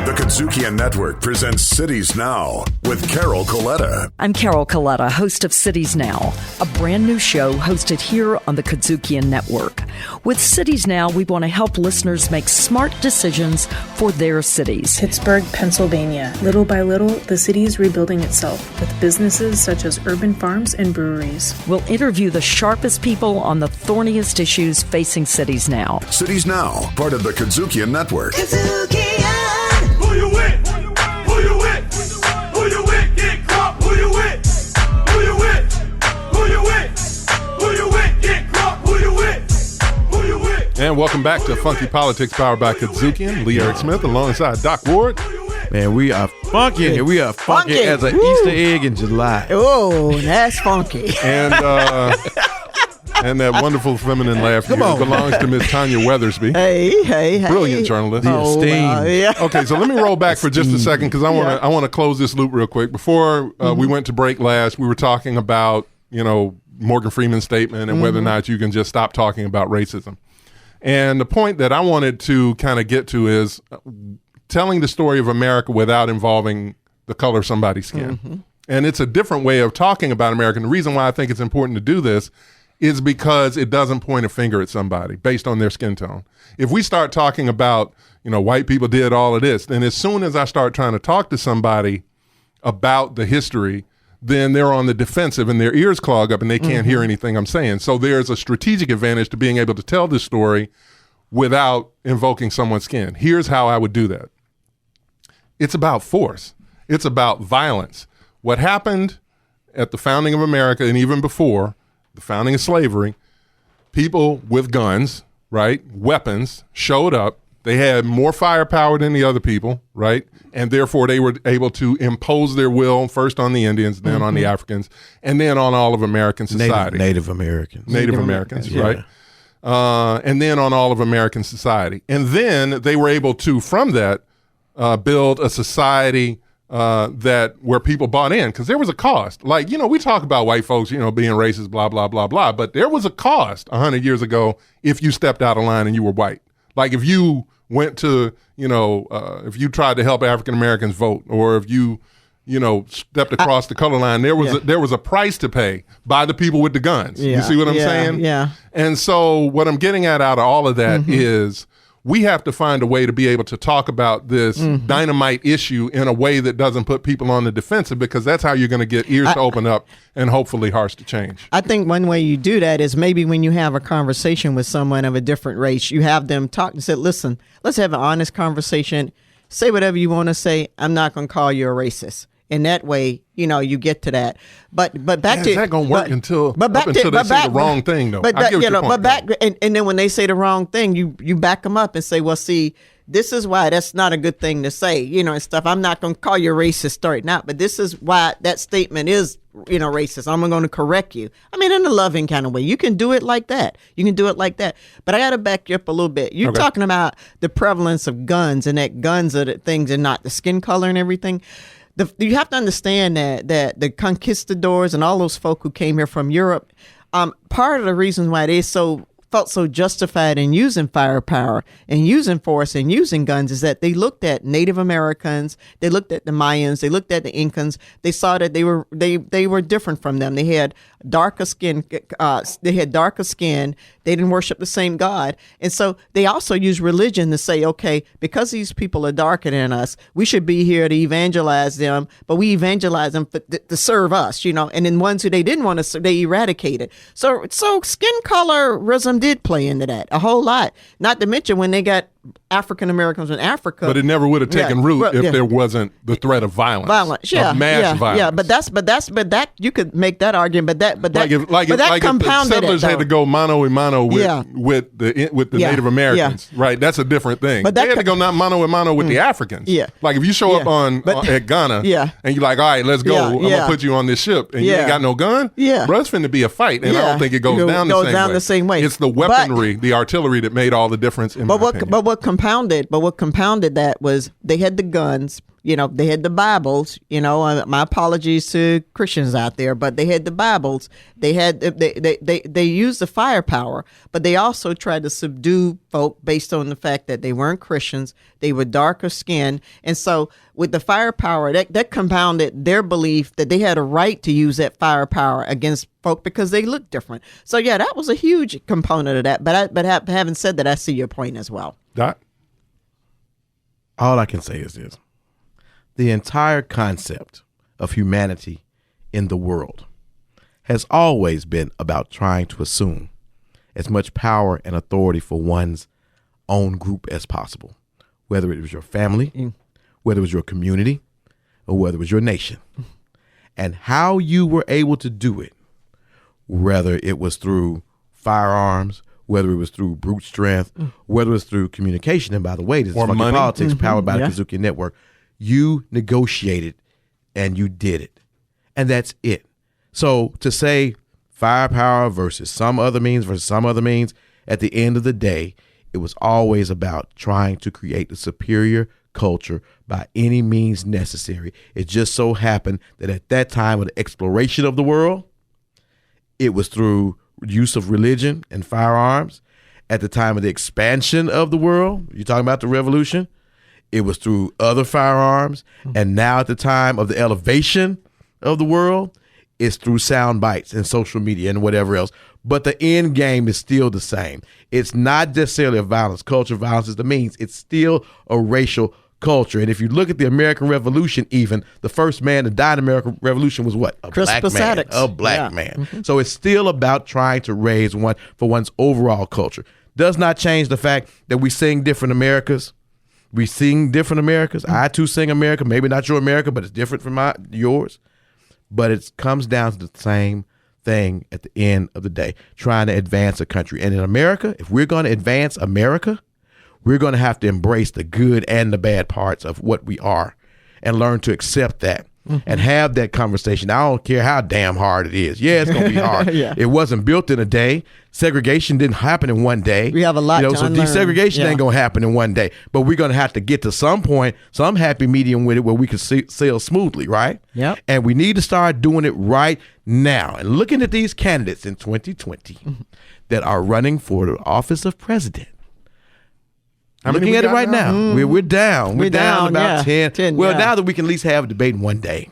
The KUDZUKIAN Network presents Cities Now with Carol Coletta. I'm Carol Coletta, host of Cities Now, a brand new show hosted here on the KUDZUKIAN Network. With Cities Now, we want to help listeners make smart decisions for their cities. Pittsburgh, Pennsylvania. Little by little, the city is rebuilding itself with businesses such as urban farms and breweries. We'll interview the sharpest people on the thorniest issues facing cities now. Cities Now, part of the KUDZUKIAN Network. KUDZUKIAN. Who you with? Who you with? Who you with? Get crop. Who you with? Who you with? Who you with? Who you with? Get crop. Who you with? Who you with? And welcome back to Funky Politics, powered by KUDZUKIAN. Lee Eric Smith alongside Doc Ward. Man, we are funky here. We are funky as an Easter egg in July. Oh, that's funky. And that wonderful feminine laugh belongs to Miss Tanya Weathersby. Hey. Brilliant journalist. Okay, so let me roll back for just a second because I want to close this loop real quick. Before we went to break last, we were talking about, Morgan Freeman's statement and whether or not you can just stop talking about racism. And the point that I wanted to kind of get to is telling the story of America without involving the color of somebody's skin. And it's a different way of talking about America. And the reason why I think it's important to do this is because it doesn't point a finger at somebody based on their skin tone. If we start talking about, white people did all of this, then as soon as I start trying to talk to somebody about the history, then they're on the defensive and their ears clog up and they can't hear anything I'm saying. So there's a strategic advantage to being able to tell this story without invoking someone's skin. Here's how I would do that. It's about force. It's about violence. What happened at the founding of America and even before the founding of slavery, people with guns, right, weapons, showed up. They had more firepower than the other people, right? And therefore they were able to impose their will first on the Indians, then on the Africans, and then on all of American society. Native Americans. Native Americans, yeah. right? And then on all of American society. And then they were able to, from that, build a society where people bought in, because there was a cost. Like, we talk about white folks, being racist, blah, blah, blah, blah, but there was a cost 100 years ago if you stepped out of line and you were white. Like if you went to, if you tried to help African Americans vote, or if you, stepped across the color line, there was a price to pay by the people with the guns. Yeah. You see what I'm saying? Yeah. And so what I'm getting at out of all of that is we have to find a way to be able to talk about this dynamite issue in a way that doesn't put people on the defensive, because that's how you're going to get ears to open up and hopefully hearts to change. I think one way you do that is maybe when you have a conversation with someone of a different race, you have them talk and say, listen, let's have an honest conversation. Say whatever you want to say. I'm not going to call you a racist. And that way, you get to that. But back to is that going to work until they say the wrong thing, though? But I get what your point, but back and then when they say the wrong thing, you back them up and say, well, see, this is why that's not a good thing to say, and stuff. I'm not going to call you a racist right now, but this is why that statement is, racist. I'm going to correct you. I mean, in a loving kind of way. You can do it like that. But I got to back you up a little bit. You're talking about the prevalence of guns, and that guns are the things and not the skin color and everything. You have to understand that the conquistadors and all those folk who came here from Europe, part of the reason why they felt so justified in using firepower and using force and using guns is that they looked at Native Americans, they looked at the Mayans, they looked at the Incans. They saw that they were different from them. They had darker skin. They didn't worship the same God, and so they also used religion to say, okay, because these people are darker than us, we should be here to evangelize them. But we evangelize them to serve us, And then ones who they didn't want to serve, they eradicated. So skin colorism did play into that a whole lot. Not to mention when they got African Americans in Africa. But it never would have taken root if there wasn't the threat of violence. Of mass violence. Yeah, but that you could make that argument, but that if compounded settlers had to go mano a mano with the Native Americans, right? That's a different thing. But they had to go not mano a mano with the Africans. Yeah. Like if you show up at Ghana and you're like, all right, let's go. I'm gonna put you on this ship and you ain't got no gun. Yeah. Bro, it's finna be a fight, and I don't think it goes down the same way. It's the weaponry, the artillery that made all the difference in my opinion. But what compounded that was they had the guns, they had the Bibles, my apologies to Christians out there, but they had the Bibles. They had they used the firepower, but they also tried to subdue folk based on the fact that they weren't Christians, they were darker skinned, and so with the firepower, that compounded their belief that they had a right to use that firepower against folk because they looked different. So yeah, that was a huge component of that. But having said that, I see your point as well. Dot. All I can say is this. The entire concept of humanity in the world has always been about trying to assume as much power and authority for one's own group as possible, whether it was your family, whether it was your community, or whether it was your nation. And how you were able to do it, whether it was through firearms, whether it was through brute strength, whether it was through communication. And by the way, this is Funky Politics powered by the KUDZUKIAN Network. You negotiated and you did it. And that's it. So to say firepower versus some other means, at the end of the day, it was always about trying to create a superior culture by any means necessary. It just so happened that at that time of the exploration of the world, it was through use of religion and firearms. At the time of the expansion of the world, you're talking about the revolution, it was through other firearms. And now at the time of the elevation of the world, it's through sound bites and social media and whatever else. But the end game is still the same. It's not necessarily a violence culture. Violence is the means. It's still a racial culture. And if you look at the American Revolution, even the first man to die in the American Revolution was what? A black man. So it's still about trying to raise one for one's overall culture. Does not change the fact that we sing different Americas. We sing different Americas. I too sing America. Maybe not your America, but it's different from yours. But it comes down to the same thing at the end of the day, trying to advance a country. And in America, if we're going to advance America, we're going to have to embrace the good and the bad parts of what we are and learn to accept that. And have that conversation. I don't care how damn hard it is. Yeah, it's going to be hard. It wasn't built in a day. Segregation didn't happen in one day. We have a lot to so unlearn. desegregation ain't going to happen in one day. But we're going to have to get to some point, some happy medium with it where we can sail smoothly, right? Yep. And we need to start doing it right now. And looking at these candidates in 2020 that are running for the office of president. Looking at it right now, we're down. We're down about 10. Well, now that we can at least have a debate in one day.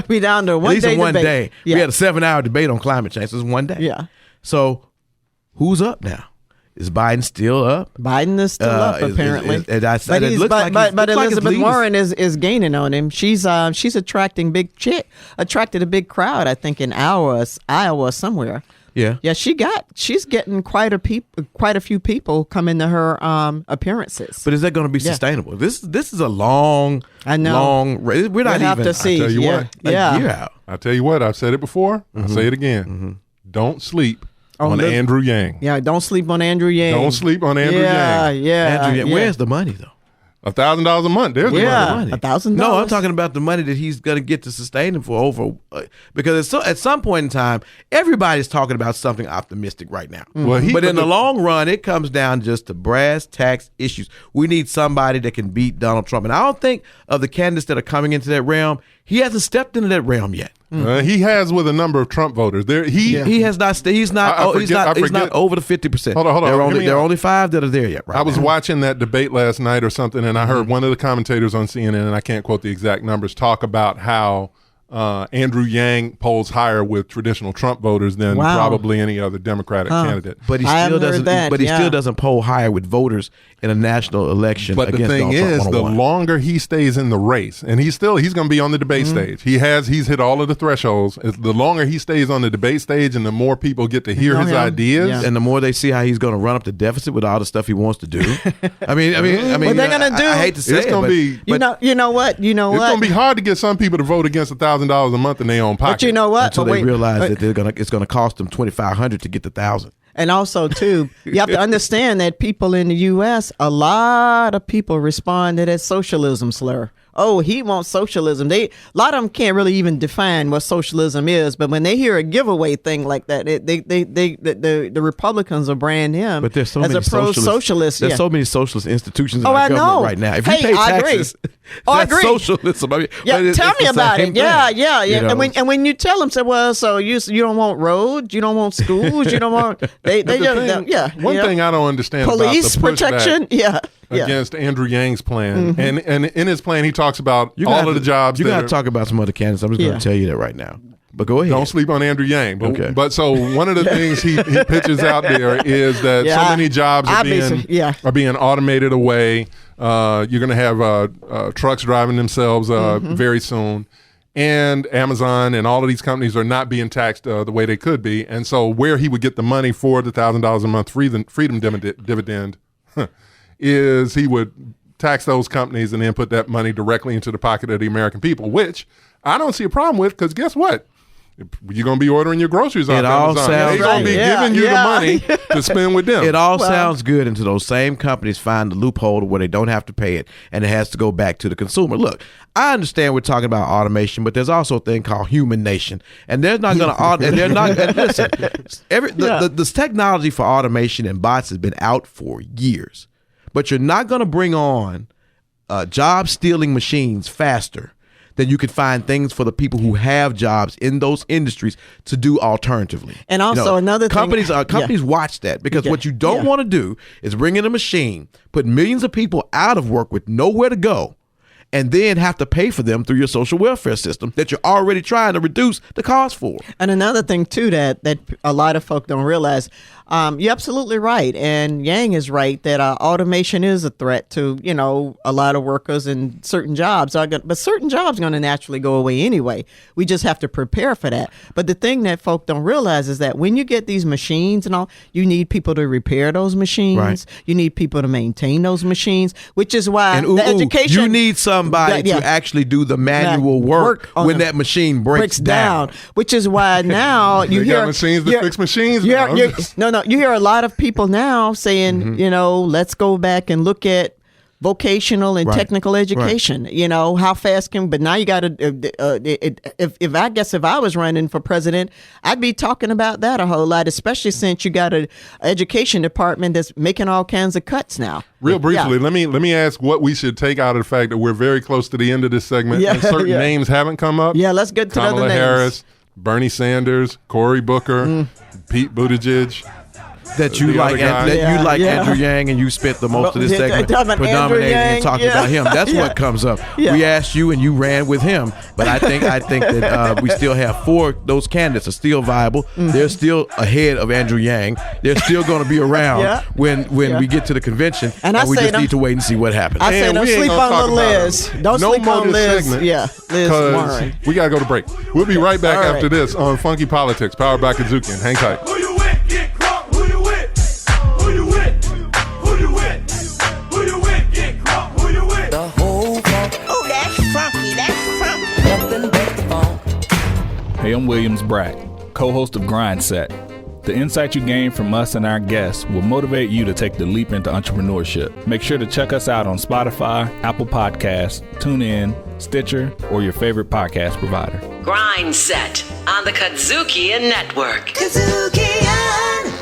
We down to one day. At least in one debate. day. Yeah. We had a 7-hour debate on climate change. So it's one day. Yeah. So who's up now? Is Biden still up? Biden is still up, apparently. But Elizabeth Warren is gaining on him. She's attracted a big crowd, I think, in Iowa somewhere. Yeah. Yeah, she's getting quite a few people coming to her appearances. But is that going to be sustainable? This is a long race. We're not have even to see. I tell you what. a year out. I tell you what, I've said it before. I'll say it again. Don't sleep on Andrew Yang. Yeah, don't sleep on Andrew Yang. Don't sleep on Andrew Yang. Andrew Yang. Where's the money though? $1,000 a month. There's the money. $1,000. No, I'm talking about the money that he's going to get to sustain him for over. Because at some point in time, everybody's talking about something optimistic right now. Well, but in the long run, it comes down just to brass tacks issues. We need somebody that can beat Donald Trump. And I don't think of the candidates that are coming into that realm, he hasn't stepped into that realm yet. He has with a number of Trump voters. He has not. He's not over the 50%. Hold on. There are only 5 that are there yet. Right. I was watching that debate last night or something, and I heard one of the commentators on CNN, and I can't quote the exact numbers, talk about how Andrew Yang polls higher with traditional Trump voters than probably any other Democratic candidate. But he still doesn't. But he still doesn't poll higher with voters in a national election. But the thing is, the longer he stays in the race, and he's going to be on the debate stage. He's hit all of the thresholds. The longer he stays on the debate stage, and the more people get to hear his ideas, and the more they see how he's going to run up the deficit with all the stuff he wants to do. I mean, what they're going to do? I hate to say it's going to be. You know what? It's going to be hard to get some people to vote against $1,000 a month in their own pocket. But you know what? Until they realize that it's going to cost them $2,500 to get the $1,000. And also, too, you have to understand that people in the U.S., a lot of people respond to that socialism slur. Oh, he wants socialism. A lot of them can't really even define what socialism is. But when they hear a giveaway thing like that, the Republicans will brand him but there's so as many a pro-socialist. There's so many socialist institutions in I our government know. right now. If Hey, you pay I taxes, agree. I that's agree. socialism. I mean, Tell me about it. thing, Yeah. you know? And when you tell them, say, well, so you don't want roads, you don't want schools, you don't want One thing I don't understand police about the protection. Against Andrew Yang's plan, and in his plan he talks about all of the jobs. You got to talk about some other candidates. I'm just going to tell you that right now. But go ahead. Don't sleep on Andrew Yang. But so one of the things he pitches out there is that so many jobs are being automated away. You're going to have trucks driving themselves very soon. And Amazon and all of these companies are not being taxed the way they could be. And so where he would get the money for the $1,000 a month freedom dividend is he would tax those companies and then put that money directly into the pocket of the American people, which I don't see a problem with because guess what? You're going to be ordering your groceries on Amazon. They're going to be giving you the money to spend with them. It all sounds good until those same companies find the loophole where they don't have to pay it and it has to go back to the consumer. Look, I understand we're talking about automation, but there's also a thing called human nation. And they're not going to and they're not listen. This technology for automation and bots has been out for years. But you're not going to bring on job stealing machines faster then you can find things for the people who have jobs in those industries to do alternatively. And also another thing. Companies watch that because what you don't want to do is bring in a machine, put millions of people out of work with nowhere to go, and then have to pay for them through your social welfare system that you're already trying to reduce the cost for. And another thing, too, that a lot of folk don't realize, You're absolutely right. And Yang is right that automation is a threat to, a lot of workers, and certain jobs but certain jobs are going to naturally go away anyway. We just have to prepare for that. But the thing that folk don't realize is that when you get these machines and all, you need people to repair those machines. Right. You need people to maintain those machines, which is why the education. You need somebody to actually do the manual work when that machine breaks down. Which is why now you hear got machines that fix machines. You hear a lot of people now saying, let's go back and look at vocational and technical education. How fast but now you got to, if I was running for president, I'd be talking about that a whole lot, especially since you got an education department that's making all kinds of cuts now. Real briefly, let me ask what we should take out of the fact that we're very close to the end of this segment and certain names haven't come up. Yeah, let's get to the other names. Kamala Harris, Bernie Sanders, Cory Booker, Pete Buttigieg. That you like, Andrew Yang, and you spent the most of this segment predominating and talking about him. That's what comes up. We asked you, and you ran with him. But I think that we still have 4. Those candidates are still viable. They're still ahead of Andrew Yang. They're still going to be around when we get to the convention. And we just need to wait and see what happens. I say don't sleep on Liz. Don't sleep on Liz. Liz Warren. We got to go to break. We'll be right back after this on Funky Politics, powered by KUDZUKIAN. Hang tight. Who you with? Get crunk. Who you with? Who you with? Who you with? Who you with? Get crunk. Who you with? The whole funk. Oh, that's funky. That's funky. Nothing but the funk. Hey, I'm Williams Brack, co-host of Grind Set. The insight you gain from us and our guests will motivate you to take the leap into entrepreneurship. Make sure to check us out on Spotify, Apple Podcasts, TuneIn, Stitcher, or your favorite podcast provider. Grind Set on the KUDZUKIAN Network. KUDZUKIAN.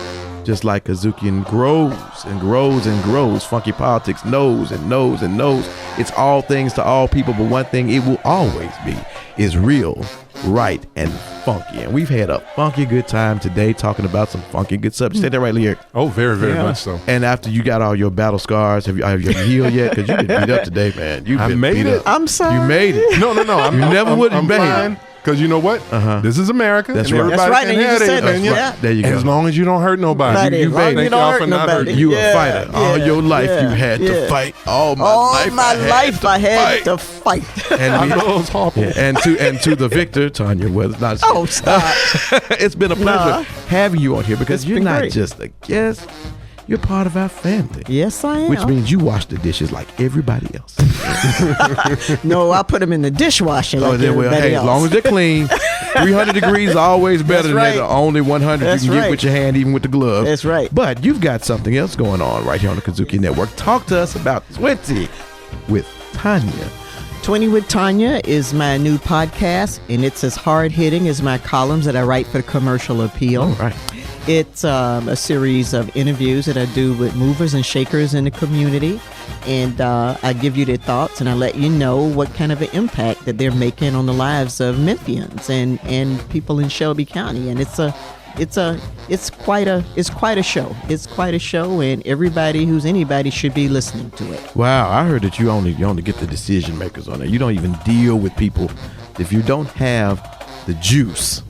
Just like KUDZUKIAN grows and grows and grows, Funky Politics knows and knows and knows. It's all things to all people, but one thing it will always be is real, right, and funky. And we've had a funky good time today talking about some funky good subjects. Say that right, Lyric? Oh, very, very much so. And after you got all your battle scars, have you healed yet? Because you've been beat up today, man. I made it. I'm sorry. You made it. No. You never would have made it. Because you know what? This is America. That's and right. Everybody can have their opinion. There you go. As long as you don't hurt nobody. You thank y'all for not hurting. You a fighter. All your life you had to fight. All my life I had to fight. And I know it was awful. And to the victor, Tanya Weathers. Oh, stop. It's been a pleasure having you on here because you're not just a guest. You're part of our family. Yes, I am. Which means you wash the dishes like everybody else. No, I put them in the dishwasher like everybody else. As long as they're clean. 300 degrees is always better than the only 100 you can get with your hand, even with the glove. That's right. But you've got something else going on right here on the KUDZUKIAN Network. Talk to us about 20 with Tanya. 20 with Tanya is my new podcast, and it's as hard-hitting as my columns that I write for Commercial Appeal. All right. It's a series of interviews that I do with movers and shakers in the community, and I give you their thoughts, and I let you know what kind of an impact that they're making on the lives of Memphians and people in Shelby County. And it's quite a show. It's quite a show, and anybody should be listening to it. Wow, I heard that you only get the decision makers on it. You don't even deal with people if you don't have the juice.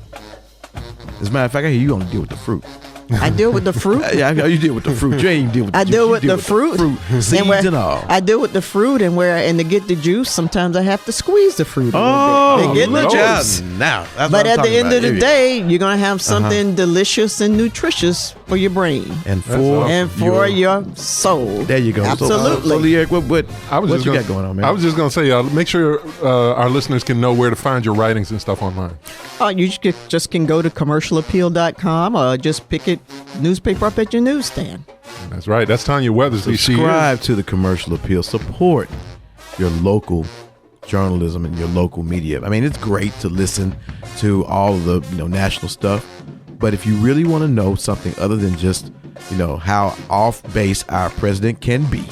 As a matter of fact, I hear you only deal with the fruit. I deal with the fruit. Yeah, you deal with the fruit. You ain't deal with the juice. I deal with the fruit. Seeds and all. I deal with the fruit, and to get the juice, sometimes I have to squeeze the fruit a little bit. To get the juice. Now, but at the end of the day, you're going to have something delicious and nutritious for your brain. And for your soul. There you go. Absolutely. So Lyric, what you got going on, man? I was just going to say, make sure our listeners can know where to find your writings and stuff online. You just can go to commercialappeal.com or just pick it newspaper up at your newsstand. That's right. That's Tanya Weathers. Subscribe to the Commercial Appeal. Support your local journalism and your local media. I mean, it's great to listen to all of the national stuff, but if you really want to know something other than just how off base our president can be,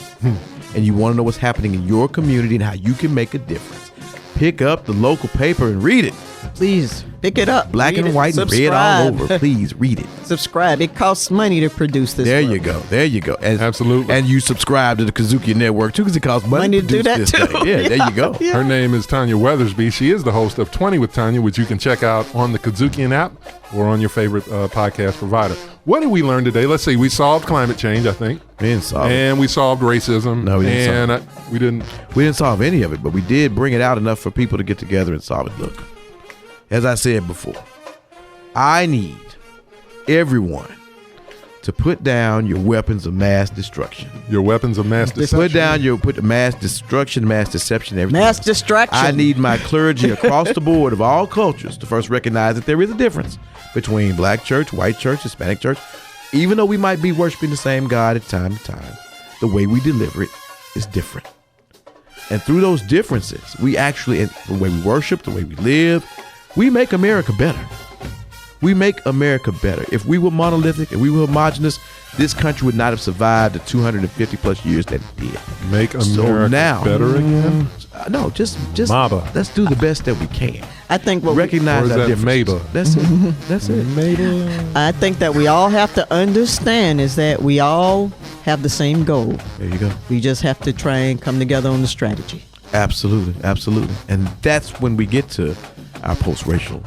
and you want to know what's happening in your community and how you can make a difference, pick up the local paper and read it. Please pick it up. Black Read and it. white and red all Subscribe. over. Please read it. Subscribe. It costs money to produce this. There work. you go. There you go. And, Absolutely. And you subscribe to the KUDZUKIAN Network too, because it costs money to do that this too. thing. Yeah, there you go. Yeah. Her name is Tanya Weathersby. She is the host of 20 with Tanya, which you can check out on the KUDZUKIAN app or on your favorite podcast provider. What did we learn today? Let's see. We solved climate change, I think. We didn't solve it. And we solved racism. No, we didn't solve we didn't. We didn't solve any of it, but we did bring it out enough for people to get together and solve it. Look, as I said before, I need everyone to put down your weapons of mass destruction. Your weapons of mass deception. Put the mass destruction, mass deception, everything. Mass distraction. I need my clergy across the board of all cultures to first recognize that there is a difference between black church, white church, Hispanic church. Even though we might be worshiping the same God at time to time, the way we deliver it is different. And through those differences, we actually, the way we worship, the way we live, we make America better. We make America better. If we were monolithic, if we were homogenous, this country would not have survived the 250 plus years that it did. Make America better again? No, just Maba. Let's do the best that we can. I think what Recognize Or is our that differences. Maba? That's it. That's it. I think that we all have to understand is that we all have the same goal. There you go. We just have to try and come together on the strategy. Absolutely, absolutely. And that's when we get to our post-racial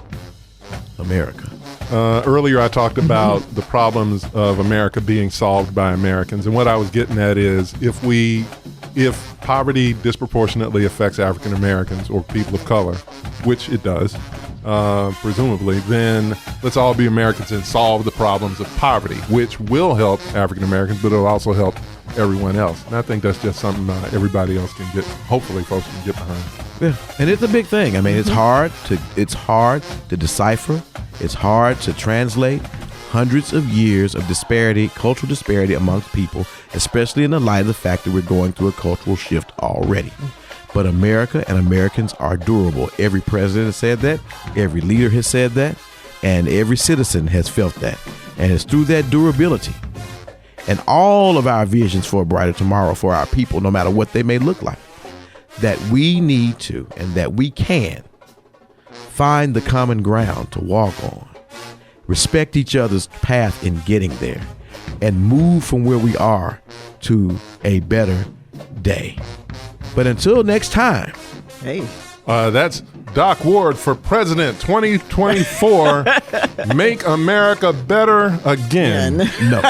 America. Earlier, I talked about the problems of America being solved by Americans, and what I was getting at is if poverty disproportionately affects African Americans or people of color, which it does, presumably, then let's all be Americans and solve the problems of poverty, which will help African Americans, but it'll also help everyone else. And I think that's just something everybody else can get. Hopefully, folks can get behind. Yeah, and it's a big thing. I mean, it's hard to decipher. It's hard to translate hundreds of years of disparity, cultural disparity amongst people, especially in the light of the fact that we're going through a cultural shift already. But America and Americans are durable. Every president has said that. Every leader has said that. And every citizen has felt that. And it's through that durability and all of our visions for a brighter tomorrow for our people, no matter what they may look like, that we need to and that we can find the common ground to walk on, respect each other's path in getting there, and move from where we are to a better day. But until next time. Hey. That's Doc Ward for President 2024. Make America better again. No.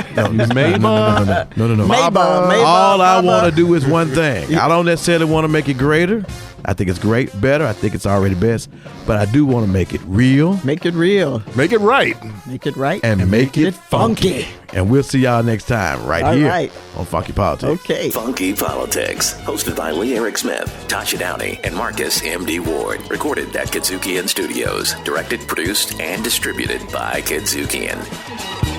Maba. All I want to do is one thing. I don't necessarily want to make it greater. I think it's great, better. I think it's already best. But I do want to make it real. Make it real. Make it right. Make it right. And make it funky. And we'll see y'all next time All here right. on Funky Politics. Okay. Funky Politics, hosted by Lee Eric Smith, Tasha Downey, and Marcus M.D. Ward. Recorded at KUDZUKIAN Studios. Directed, produced, and distributed by KUDZUKIAN.